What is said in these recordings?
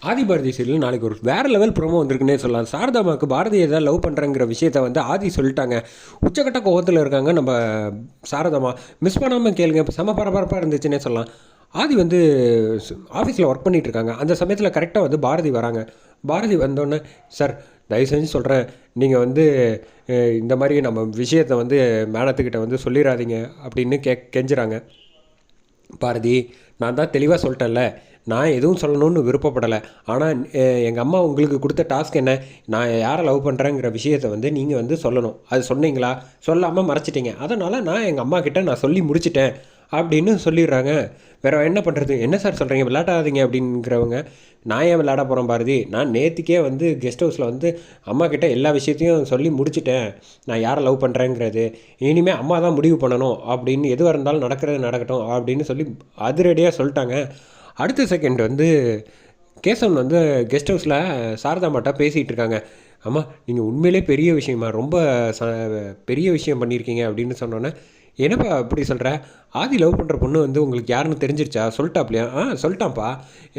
Adhibharathi serial நாளைக்கு ஒரு வேறு லெவல் ப்ரோமோ வந்திருக்குன்னே சொல்லலாம். சாரதாமாவுக்கு பாரதி ஏதாவது லவ் பண்ணுறங்கிற விஷயத்த வந்து ஆதி சொல்லிட்டாங்க. உச்சக்கட்ட கோவத்தில் இருக்காங்க நம்ம சாரதாமா. மிஸ் பண்ணாமல் கேளுங்க, இப்போ செம பரபரப்பாக இருந்துச்சுன்னே சொல்லலாம். ஆதி வந்து ஆஃபீஸில் ஒர்க் பண்ணிகிட்டு இருக்காங்க. அந்த சமயத்தில் கரெக்டாக வந்து பாரதி வராங்க. பாரதி வந்தோடனே, சார் தயவு செஞ்சு சொல்கிறேன், நீங்கள் வந்து இந்த மாதிரி நம்ம விஷயத்தை வந்து மேடத்துக்கிட்ட வந்து சொல்லிடாதீங்க அப்படின்னு கெஞ்சுறாங்க. பாரதி, நான் தான் தெளிவாக சொல்லிட்டேன்ல, நான் எதுவும் சொல்லணும்னு விருப்பப்படலை. ஆனால் எங்கள் அம்மா உங்களுக்கு கொடுத்த டாஸ்க் என்ன? நான் யாரை லவ் பண்ணுறேங்கிற விஷயத்தை வந்து நீங்கள் வந்து சொல்லணும். அது சொன்னீங்களா? சொல்லாமல் மறைச்சிட்டிங்க. அதனால் நான் எங்கள் அம்மா கிட்ட நான் சொல்லி முடிச்சிட்டேன் அப்படின்னு சொல்லிடுறாங்க. வேறு என்ன பண்ணுறது? என்ன சார் சொல்கிறீங்க, விளையாடாதீங்க அப்படிங்கிறவங்க. நான் ஏன் விளையாட போகிறேன் பாரதி? நான் நேற்றுக்கே வந்து கெஸ்ட் ஹவுஸில் வந்து அம்மா கிட்ட எல்லா விஷயத்தையும் சொல்லி முடிச்சிட்டேன். நான் யாரை லவ் பண்ணுறேங்கிறது இனிமேல் அம்மா தான் முடிவு பண்ணணும் அப்படின்னு, எதுவாக இருந்தாலும் நடக்கிறது நடக்கட்டும் அப்படின்னு சொல்லி அதிரடியாக சொல்லிட்டாங்க. அடுத்த செகண்ட் வந்து கேசவன் வந்து கெஸ்ட் ஹவுஸில் சாரதாமாட்டா பேசிகிட்டு இருக்காங்க. அம்மா, நீங்கள் உண்மையிலே பெரிய விஷயமா, ரொம்ப ச பெரிய விஷயம் பண்ணியிருக்கீங்க அப்படின்னு சொன்னோன்னே, என்னப்பா அப்படி சொல்கிற? ஆதி லவ் பண்ணுற பொண்ணு வந்து உங்களுக்கு யாருன்னு தெரிஞ்சிருச்சா? சொல்லிட்டாப்லையா? சொல்லிட்டான்ப்பா.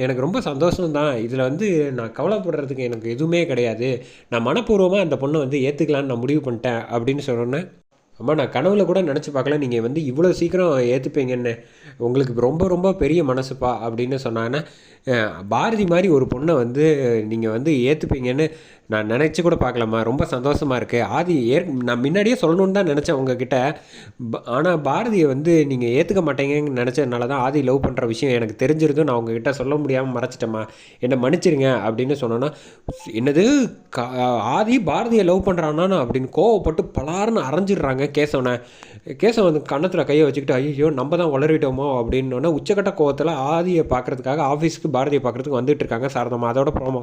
எனக்கு ரொம்ப சந்தோஷம்தான். இதில் வந்து நான் கவலைப்படுறதுக்கு எனக்கு எதுவுமே கிடையாது. நான் மனப்பூர்வமாக அந்த பொண்ணை வந்து ஏற்றுக்கலான்னு நான் முடிவு பண்ணிட்டேன் அப்படின்னு சொன்னோன்னே, அம்மா, நான் கனவுல கூட நினச்சி பார்க்கல நீங்கள் வந்து இவ்வளோ சீக்கிரம் ஏற்றுப்பீங்கன்னு. உங்களுக்கு ரொம்ப ரொம்ப பெரிய மனசுப்பா அப்படின்னு சொன்னாங்கன்னா, பாரதி மாதிரி ஒரு பொண்ணை வந்து நீங்கள் வந்து ஏற்றுப்பீங்கன்னு நான் நினச்சி கூட பார்க்கலம்மா. ரொம்ப சந்தோஷமாக இருக்குது. ஆதி நான் முன்னாடியே சொல்லணுன்னு தான் நினச்சேன் உங்ககிட்ட. ஆனால் பாரதியை வந்து நீங்கள் ஏற்றுக்க மாட்டீங்கன்னு நினச்சதுனால தான் ஆதி லவ் பண்ணுற விஷயம் எனக்கு தெரிஞ்சிருந்தும் நான் உங்ககிட்ட சொல்ல முடியாமல் மறைச்சிட்டேம்மா. என்னை மன்னிச்சிருங்க அப்படின்னு சொன்னோன்னா, என்னது, கா ஆதி பாரதியை லவ் பண்ணுறானா அப்படின்னு கோவப்பட்டு பலாருன்னு அரைஞ்சிடுறாங்க கேசவனை. கேசவன் வந்து கன்னத்தில் கையை வச்சுக்கிட்டு, ஐயோ நம்ம தான் உளறிட்டோமோ அப்படின்னோடனே உச்சக்கட்ட கோவத்தில் ஆதியை பார்க்குறதுக்காக ஆஃபீஸுக்கு பாரதியை பார்க்குறதுக்கு வந்துட்டு இருக்காங்க சாரதாம்மா. அதோட ப்ரோமோ.